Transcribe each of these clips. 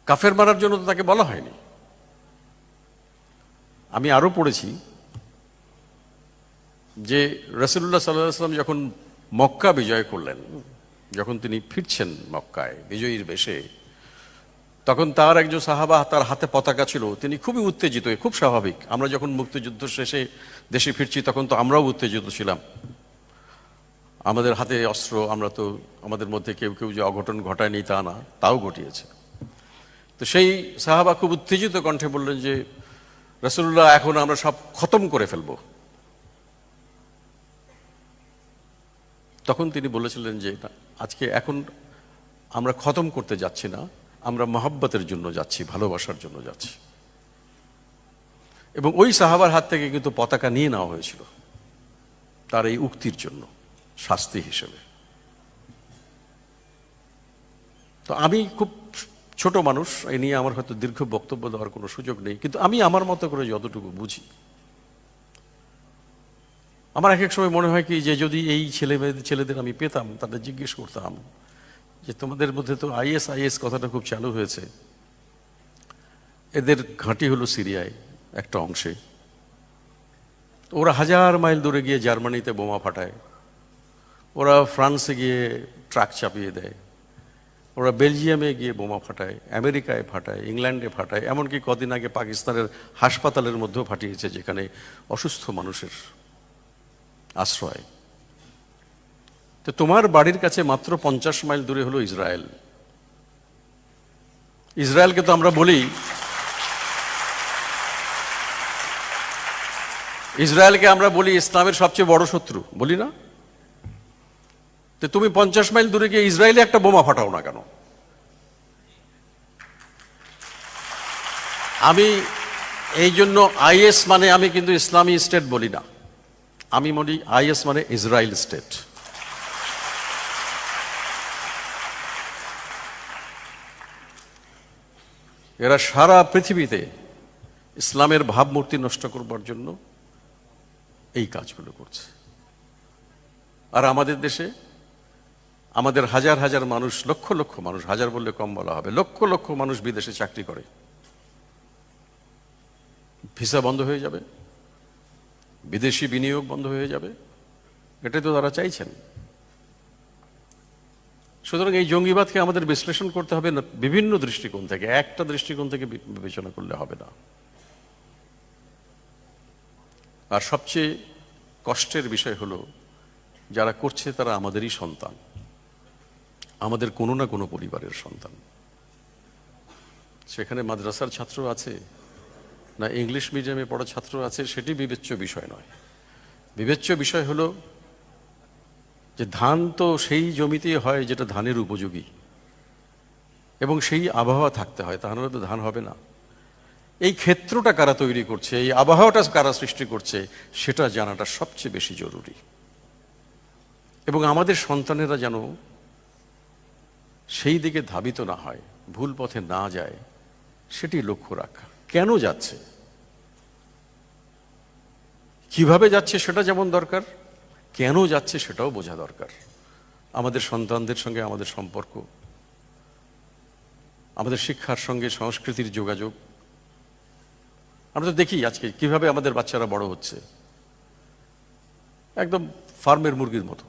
কাফের মারার জন্য তো তাকে বলা হয়নি। আমি আরো পড়েছি যে রাসূলুল্লাহ সাল্লাল্লাহু আলাইহি ওয়াসাল্লাম যখন মক্কা বিজয় করলেন, যখন তিনি ফিরছেন মক্কায় বিজয়ীর বেশে, তখন তার একজন সাহাবা, তার হাতে পতাকা ছিল, তিনি খুবই উত্তেজিত। খুব স্বাভাবিক, আমরা যখন মুক্তিযুদ্ধ শেষে দেশে ফিরছি তখন তো আমরাও উত্তেজিত ছিলাম, আমাদের হাতে অস্ত্র, আমরা তো আমাদের মধ্যে কেউ কেউ যে অঘটন ঘটায়নি তা না, তাও ঘটিয়েছে। তো সেই সাহাবা খুব উত্তেজিত কণ্ঠে বললেন যে রাসূলুল্লাহ, এখন আমরা সব খতম করে ফেলব। তখন তিনি বলেছিলেন যে আজকে এখন আমরা খতম করতে যাচ্ছি না, আমরা মহব্বতের জন্য যাচ্ছি, ভালোবাসার জন্য যাচ্ছি। এবং ওই সাহাবার হাত থেকে কিন্তু পতাকা নিয়ে নেওয়া হয়েছিল তার এই উক্তির জন্য, শাস্তি হিসেবে। তো আমি খুব ছোট মানুষ, এই নিয়ে আমার হয়তো দীর্ঘ বক্তব্য দেওয়ার কোনো সুযোগ নেই, কিন্তু আমি আমার মতো করে যতটুকু বুঝি, আমার এক এক সময় মনে হয় কি যে যদি এই ছেলেদের আমি পেতাম, তাদের জিজ্ঞেস করতাম যে তোমাদের মধ্যে তো আইএস কথাটা খুব চালু হয়েছে, এদের ঘাঁটি হলো সিরিয়ায় একটা অংশে, ওরা 1000 মাইল দূরে গিয়ে জার্মানিতে বোমা ফাটায়, ওরা ফ্রান্সে গিয়ে ট্রাক চাপিয়ে দেয়, ওরা বেলজিয়ামে গিয়ে বোমা ফাটায়, আমেরিকায় ফাটায়, ইংল্যান্ডে ফাটায়, এমনকি কদিন আগে পাকিস্তানের হাসপাতালের মধ্যেও ফাটিয়েছে, যেখানে অসুস্থ মানুষের আশ্রয়। তো তোমার বাড়ির কাছে মাত্র 50 মাইল দূরে হলো ইসরায়েল। ইসরায়েলকে তো আমরা বলি, ইসরায়েলকে আমরা বলি ইসলামের সবচেয়ে বড় শত্রু, বলি না? তো তুমি 50 মাইল দূরে গিয়ে ইসরায়েলে একটা বোমা ফাটাও না কেন? আমি এই জন্য আইএস মানে আমি কিন্তু ইসলামী স্টেট বলি না, আমি বলি আইএস মানে ইসরায়েল স্টেট। এরা সারা পৃথিবীতে ইসলামের ভাবমূর্তি নষ্ট করবার জন্য এই কাজগুলো করছে। আর আমাদের দেশে আমাদের হাজার হাজার মানুষ, লক্ষ লক্ষ মানুষ, হাজার বললে কম বলা হবে, লক্ষ লক্ষ মানুষ বিদেশে চাকরি করে, ভিসা বন্ধ হয়ে যাবে, বিদেশি বিনিয়োগ বন্ধ হয়ে যাবে, এটাই তো তারা চাইছেন। সুতরাং এই জঙ্গিবাদকে আমাদের বিশ্লেষণ করতে হবে না বিভিন্ন দৃষ্টিকোণ থেকে, একটা দৃষ্টিকোণ থেকে বিবেচনা করলে হবে না। আর সবচেয়ে কষ্টের বিষয় হলো যারা করছে তারা আমাদেরই সন্তান, আমাদের কোনো না কোনো পরিবারের সন্তান। সেখানে মাদ্রাসার ছাত্র আছে না ইংলিশ মিডিয়ামে পড়া ছাত্র আছে, সেটি বিবেচ্য বিষয় নয়। বিবেচ্য বিষয় হলো যে ধান তো সেই জমিতেই হয় যেটা ধানের উপযোগী, এবং সেই আবহাওয়া থাকতে হয়, তাহলে তো ধান হবে না। এই ক্ষেত্রটা কারা তৈরি করছে, এই আবহাওয়াটা কারা সৃষ্টি করছে, সেটা জানাটা সবচেয়ে বেশি জরুরি। এবং আমাদের সন্তানেরা যেন সেই দিকে ধাবিত না হয়, ভুল পথে না যায়, সেটি লক্ষ্য রাখা। কেন যাচ্ছে, কিভাবে যাচ্ছে সেটা যেমন দরকার, কেন যাচ্ছে সেটাও বোঝা দরকার। আমাদের সন্তানদের সঙ্গে আমাদের সম্পর্ক, আমাদের শিক্ষার সঙ্গে সংস্কৃতির যোগাযোগ, আমরা তো দেখি আজকে কিভাবে আমাদের বাচ্চারা বড় হচ্ছে, একদম ফার্মের মুরগির মতো।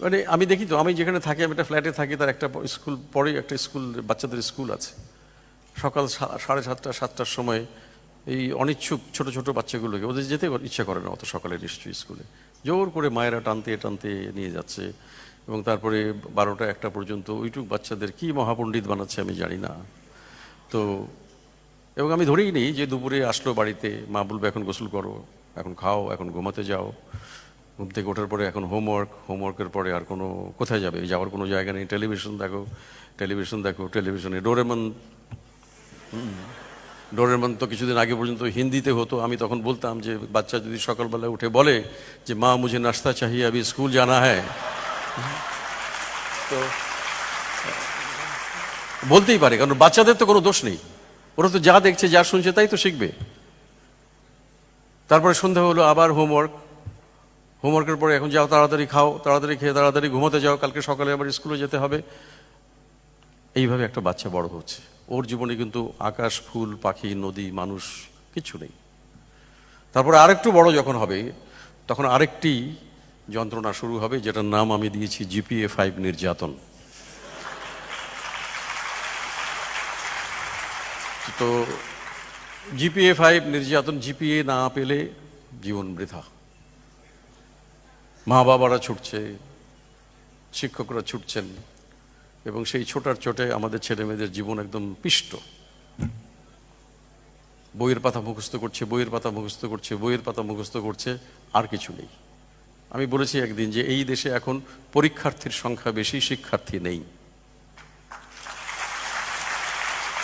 মানে আমি দেখি তো, আমি যেখানে থাকি, আমি একটা ফ্ল্যাটে থাকি, তার একটা স্কুল পরে একটা স্কুল, বাচ্চাদের স্কুল আছে। সকাল 7:30 7টার সময় এই অনিচ্ছুক ছোট ছোট বাচ্চাগুলোকে, ওদের যেতে ইচ্ছা করে না অত সকালে নিশ্চয়ই স্কুলে, জোর করে মায়েরা টানতে টানতে নিয়ে যাচ্ছে, এবং তারপরে 12টা 1টা পর্যন্ত ওইটুক বাচ্চাদের কি মহাপণ্ডিত বানাচ্ছে আমি জানি না। তো এবং আমি ধরেই নিই যে দুপুরে আসলো বাড়িতে, মা বলবে এখন গোসল করো, এখন খাও, এখন ঘুমাতে যাও, ঘুম থেকে ওঠার পরে এখন হোমওয়ার্কের পরে আর কোনো কোথায় যাবে, যাওয়ার কোনো জায়গা নেই, টেলিভিশন দেখো, টেলিভিশনে ডোরেমন তো কিছুদিন আগে পর্যন্ত হিন্দিতে হতো। আমি তখন বলতাম যে বাচ্চা যদি সকালবেলায় উঠে বলে যে মা মুঝে নাস্তা চাহিয়ে আবি স্কুল জানা হ্যায়, তো বলতেই পারে, কারণ বাচ্চাদের তো কোনো দোষ নেই, ওরা তো যা দেখছে যা শুনছে তাই তো শিখবে। তারপরে সন্ধ্যা হলো আবার হোমওয়ার্কের পরে এখন যাও, তাড়াতাড়ি খাও, তাড়াতাড়ি খেয়ে তাড়াতাড়ি ঘুমোতে যাও, কালকে সকালে আবার স্কুলে যেতে হবে। এইভাবে একটা বাচ্চা বড় হচ্ছে, ওর জীবনে কিন্তু আকাশ, ফুল, পাখি, নদী, মানুষ কিছু নেই। তারপরে আরেকটু বড় যখন হবে তখন আরেকটি যন্ত্রণা শুরু হবে, যেটার নাম আমি দিয়েছি GPA-5 নির্যাতন। তো GPA-5 নির্যাতন, জিপিএ না পেলে জীবন বৃথা। মা বাবারা ছুটছে, শিক্ষকরা ছুটছেন, এবং সেই ছোটার চোটে আমাদের ছেলে মেয়েদের জীবন একদম পিষ্ট। বইয়ের পাতা মুখস্থ করছে, বইয়ের পাতা মুখস্থ করছে, বইয়ের পাতা মুখস্থ করছে, আর কিছু নেই। আমি বলেছি একদিন যে এই দেশে এখন পরীক্ষার্থীর সংখ্যা বেশি, শিক্ষার্থী নেই।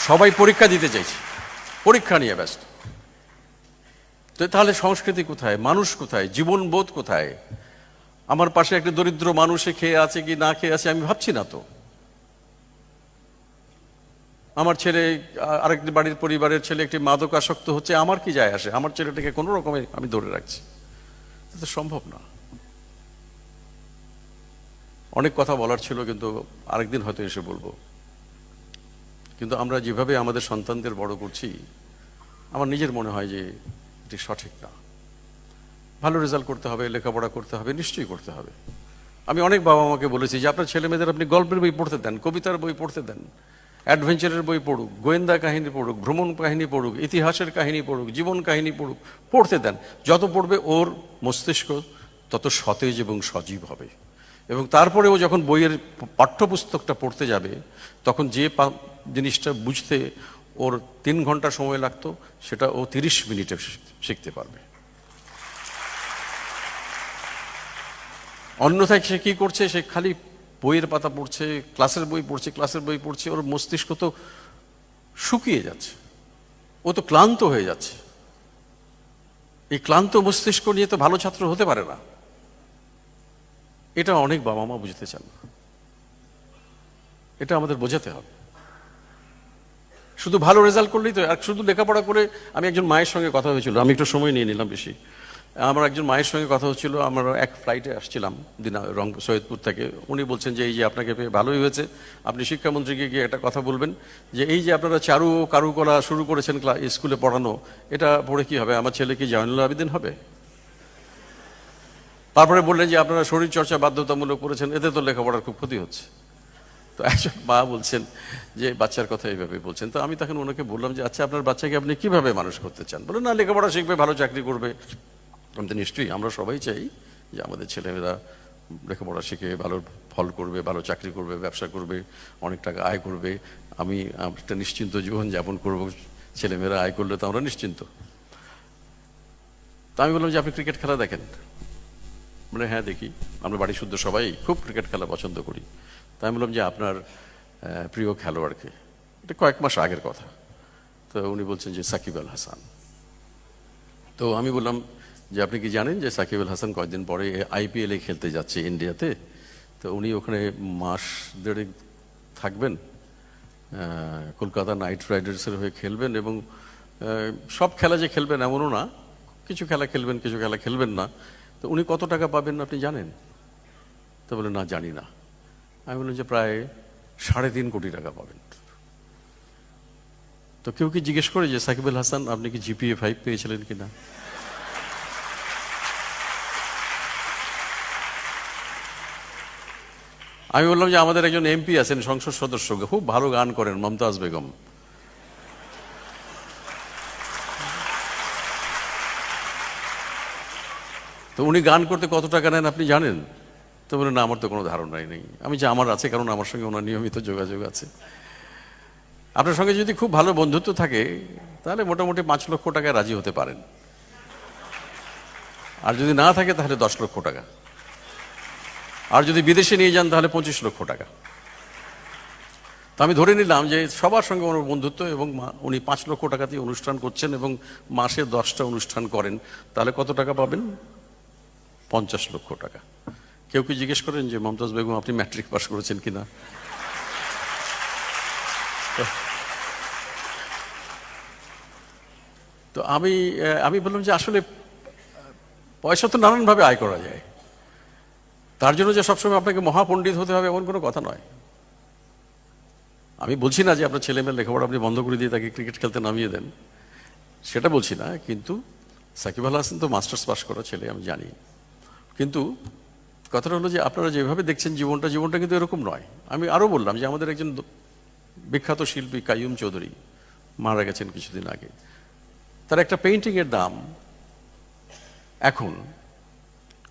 সবাই পরীক্ষা দিতে চাইছে, পরীক্ষা নিয়ে ব্যস্ত। তো তাহলে সংস্কৃতি কোথায়, মানুষ কোথায়, জীবনবোধ কোথায়? আমার পাশে একটা দরিদ্র মানুষে খেয়ে আছে কি না খেয়ে আছে আমি ভাবছি না তো। আমার ছেলে, আরেকটি বাড়ির পরিবারের ছেলে একটি মাদকাসক্ত হচ্ছে, আমার কি যায় আসে? আমার ছেলেটাকে কোনো রকমে আমি ধরে রাখছি, এটা তো সম্ভব না। অনেক কথা বলার ছিল, কিন্তু আরেকদিন হয়তো এসে বলবো। কিন্তু আমরা যেভাবে আমাদের সন্তানদের বড় করছি, আমার নিজের মনে হয় যে এটি সঠিক না। ভালো রেজাল্ট করতে হবে, লেখাপড়া করতে হবে, নিশ্চয়ই করতে হবে। আমি অনেক বাবা মাকে বলেছি যে আপনার ছেলে মেয়েদের আপনি গল্পের বই পড়তে দেন, কবিতার বই পড়তে দেন, অ্যাডভেঞ্চারের বই পড়ুক, গোয়েন্দা কাহিনী পড়ুক, ভ্রমণ কাহিনী পড়ুক, ইতিহাসের কাহিনী পড়ুক, জীবন কাহিনী পড়ুক, পড়তে দেন। যত পড়বে ওর মস্তিষ্ক তত সতেজ এবং সজীব হবে। এবং তারপরে ও যখন বইয়ের পাঠ্যপুস্তকটা পড়তে যাবে, তখন যে জিনিসটা বুঝতে ওর 3 ঘন্টা সময় লাগতো, সেটা ও 30 মিনিটে শিখতে পারবে। অন্যথায় সে কি করছে? সে খালি বইয়ের পাতা পড়ছে, ক্লাসের বই পড়ছে, ক্লাসের বই পড়ছে, ওর মস্তিষ্ক তো শুকিয়ে যাচ্ছে, ও তো ক্লান্ত হয়ে যাচ্ছে। এই ক্লান্ত মস্তিষ্ক নিয়ে তো ভালো ছাত্র হতে পারে না। এটা অনেক বাবা মা বুঝতে চান না, এটা আমাদের বোঝাতে হবে। শুধু ভালো রেজাল্ট করলেই তো, আর শুধু লেখাপড়া করে। আমি একজন মায়ের সঙ্গে কথা হয়েছিল, আমি একটু সময় নিয়ে নিলাম বেশি। আমার একজন মায়ের সঙ্গে কথা হচ্ছিল, আমরা এক ফ্লাইটে আসছিলাম সৈয়দপুর থেকে। উনি বলছেন যে এই যে আপনাকে পেয়ে ভালোই হয়েছে, আপনি শিক্ষামন্ত্রীকে গিয়ে একটা কথা বলবেন যে এই যে আপনারা কারুকলা শুরু করেছেন স্কুলে পড়ানো, এটা পড়ে কি হবে? আমার ছেলে কি জয়নুল আবেদিন হবে? তারপরে বললেন যে আপনারা শরীরচর্চা বাধ্যতামূলক করেছেন, এতে তো লেখাপড়ার খুব ক্ষতি হচ্ছে। তো একজন মা বলছেন যে বাচ্চার কথা এইভাবে বলছেন। তো আমি তখন ওনাকে বললাম যে আচ্ছা, আপনার বাচ্চাকে আপনি কিভাবে মানুষ করতে চান? বলে না, লেখাপড়া শিখবে, ভালো চাকরি করবে। আমি তো নিশ্চয়ই, আমরা সবাই চাই যে আমাদের ছেলেমেয়েরা লেখাপড়া শিখে ভালো ফল করবে, ভালো চাকরি করবে, ব্যবসা করবে, অনেক টাকা আয় করবে। আমি একটা নিশ্চিন্ত জীবন যাপন করবো, ছেলেমেয়েরা আয় করলে তো আমরা নিশ্চিন্ত। তা আমি বললাম যে আপনি ক্রিকেট খেলা দেখেন? মানে হ্যাঁ দেখি, আমরা বাড়ি শুদ্ধ সবাই খুব ক্রিকেট খেলা পছন্দ করি। তাই আমি বললাম যে আপনার প্রিয় খেলোয়াড়কে? এটা কয়েক মাস আগের কথা। তো উনি বলছেন যে সাকিব আল হাসান। তো আমি বললাম যে আপনি কি জানেন যে সাকিব আল হাসান কয়েকদিন পরে IPL খেলতে যাচ্ছে ইন্ডিয়াতে? তো উনি ওখানে মাস 1.5 থাকবেন, কলকাতা নাইট রাইডার্সের হয়ে খেলবেন, এবং সব খেলা যে খেলবেন এমনও না, কিছু খেলা খেলবেন, কিছু খেলা খেলবেন না। তো উনি কত টাকা পাবেন আপনি জানেন? তো বলে না, জানি না। আমি বললাম যে প্রায় 3.5 কোটি টাকা পাবেন। তো কেউ কি জিজ্ঞেস করে যে সাকিব আল হাসান আপনি কি GPA-5 পেয়েছিলেন কিনা? আমি বললাম যে আমাদের একজন MP আছেন, সংসদ সদস্য, খুব ভালো গান করেন, মমতাজ বেগম। তো উনি গান করতে কত টাকা নেন আপনি জানেন? তো বলে না, আমার তো কোনো ধারণাই নেই। আমি যে আমার আছে, কারণ আমার সঙ্গে ওনার নিয়মিত যোগাযোগ আছে। আপনার সঙ্গে যদি খুব ভালো বন্ধুত্ব থাকে তাহলে মোটামুটি 5 লক্ষ টাকায় রাজি হতে পারেন, আর যদি না থাকে তাহলে 10 লক্ষ টাকা, আর যদি বিদেশে নিয়ে যান তাহলে 25 লক্ষ টাকা। তো আমি ধরে নিলাম যে সবার সঙ্গে ওনার বন্ধুত্ব, এবং উনি 5 লক্ষ টাকা দিয়ে অনুষ্ঠান করছেন এবং মাসে 10টা অনুষ্ঠান করেন, তাহলে কত টাকা পাবেন? 50 লক্ষ টাকা। কেউ কি জিজ্ঞেস করেন যে মমতাজ বেগম আপনি ম্যাট্রিক পাস করেছেন কিনা? তো আমি বললাম যে আসলে পয়সা তো নানানভাবে আয় করা যায়, তার জন্য যে সবসময় আপনাকে মহাপণ্ডিত হতে হবে এমন কোনো কথা নয়। আমি বলছি না যে আপনার ছেলেমেয়ের লেখাপড়া আপনি বন্ধ করে দিয়ে তাকে ক্রিকেট খেলতে নামিয়ে দেন, সেটা বলছি না। কিন্তু সাকিব আল হাসান তো মাস্টার্স পাস করা ছেলে, আমি জানি। কিন্তু কথাটা হলো যে আপনারা যেভাবে দেখছেন জীবনটা কিন্তু এরকম নয়। আমি আরও বললাম যে আমাদের একজন বিখ্যাত শিল্পী কাইয়ুম চৌধুরী মারা গেছেন কিছুদিন আগে। তার একটা পেইন্টিংয়ের দাম এখন,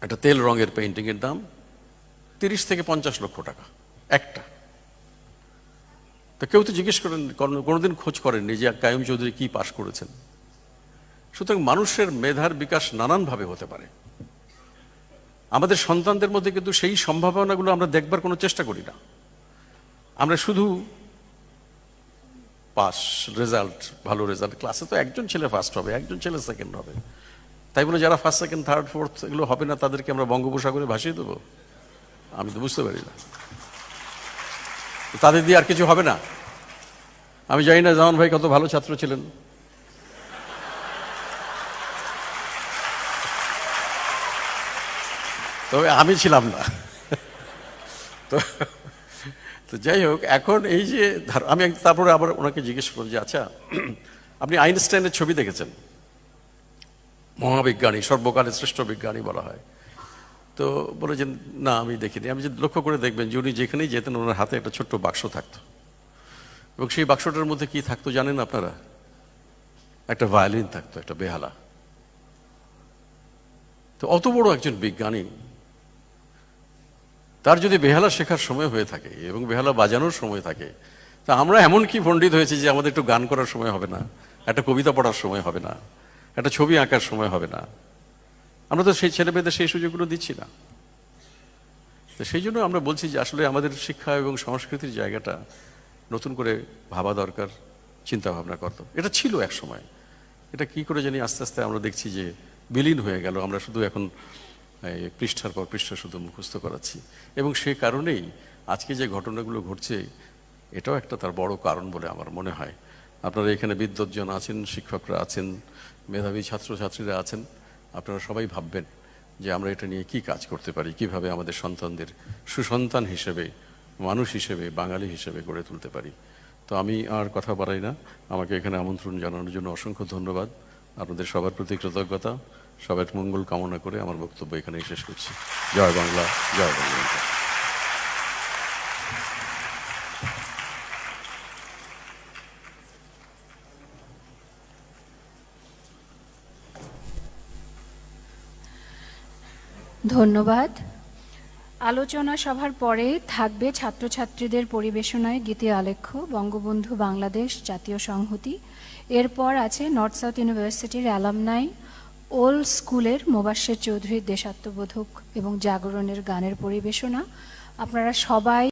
একটা তেল রঙের পেইন্টিংয়ের দাম 30 থেকে 50 লক্ষ টাকা একটা। তো কেউ তো জিজ্ঞেস করেন, কোনোদিন খোঁজ করেননি যে কাইয়ুম চৌধুরী কি পাশ করেছেন। সুতরাং মানুষের মেধার বিকাশ নানানভাবে হতে পারে। আমাদের সন্তানদের মধ্যে কিন্তু সেই সম্ভাবনাগুলো আমরা দেখবার কোনো চেষ্টা করি না। আমরা শুধু পাস, রেজাল্ট, ভালো রেজাল্ট, ক্লাসে তো একজন ছেলে ফার্স্ট হবে, একজন ছেলে সেকেন্ড হবে, তাই বলে যারা ফার্স্ট সেকেন্ড থার্ড ফোর্থ এগুলো হবে না তাদেরকে আমরা বঙ্গোপসাগরে ভাসিয়ে দেবো? আমি তো বুঝতে পারি না। তাদের দিয়ে আর কিছু হবে না। আমি জানি না জামান ভাই কত ভালো ছাত্র ছিলেন, তবে আমি ছিলাম না। তো যাই হোক, এখন এই যে আমি তারপরে আবার ওনাকে জিজ্ঞেস করলাম যে আচ্ছা, আপনি আইনস্টাইনের ছবি দেখেছেন? মহাবিজ্ঞানী, সর্বকালের শ্রেষ্ঠ বিজ্ঞানী বলা হয়। তো বলে যে না আমি দেখিনি। আমি যে লক্ষ্য করে দেখবেন যে উনি যেখানেই যেতেন ওনার হাতে একটা ছোট্ট বাক্স থাকতো, এবং সেই বাক্সটার মধ্যে কি থাকতো জানেন আপনারা? একটা ভায়োলিন থাকতো, একটা বেহালা। তো অত বড় একজন বিজ্ঞানী, তার যদি বেহালা শেখার সময় হয়ে থাকে এবং বেহালা বাজানোর সময় থাকে, তা আমরা এমন কি পণ্ডিত হয়েছি যে আমাদের একটু গান করার সময় হবে না, একটা কবিতা পড়ার সময় হবে না, একটা ছবি আঁকার সময় হবে না? আমরা তো সেই ছেলেমেয়েদের সেই সুযোগগুলো দিচ্ছি না। তো সেই জন্য আমরা বলছি যে আসলে আমাদের শিক্ষা এবং সংস্কৃতির জায়গাটা নতুন করে ভাবা দরকার, চিন্তা ভাবনা করতে। এটা ছিল এক সময়, এটা কি করে জানি আস্তে আস্তে আমরা দেখছি যে বিলীন হয়ে গেল। আমরা শুধু এখন পৃষ্ঠার পর পৃষ্ঠা শুধু মুখস্থ করাচ্ছি, এবং সেই কারণেই আজকে যে ঘটনাগুলো ঘটছে এটাও একটা তার বড় কারণ বলে আমার মনে হয়। আপনারা এখানে বিদ্বজ্জন আছেন, শিক্ষকরা আছেন, মেধাবী ছাত্রছাত্রীরা আছেন, আপনারা সবাই ভাববেন যে আমরা এটা নিয়ে কি কাজ করতে পারি, কিভাবে আমাদের সন্তানদের সুসন্তান হিসেবে, মানুষ হিসেবে, বাঙালি হিসেবে গড়ে তুলতে পারি। তো আমি আর কথা বাড়াই না, আমাকে এখানে আমন্ত্রণ জানানোর জন্য অসংখ্য ধন্যবাদ। আপনাদের সবার প্রতি কৃতজ্ঞতা, সবার মঙ্গল কামনা করে আমার বক্তব্য এখানেই শেষ করছি। জয় বাংলা, জয় বাংলা। ধন্যবাদ। আলোচনা সভার পরে থাকবে ছাত্রছাত্রীদের পরিবেশনায় গীতি আলেখ্য বঙ্গবন্ধু বাংলাদেশ জাতীয় সংহতি। এরপর আছে নর্থ সাউথ ইউনিভার্সিটির অ্যালামনাই ওল্ড স্কুলের মোবাশ্বের চৌধুরীর দেশাত্মবোধক এবং জাগরণের গানের পরিবেশনা। আপনারা সবাই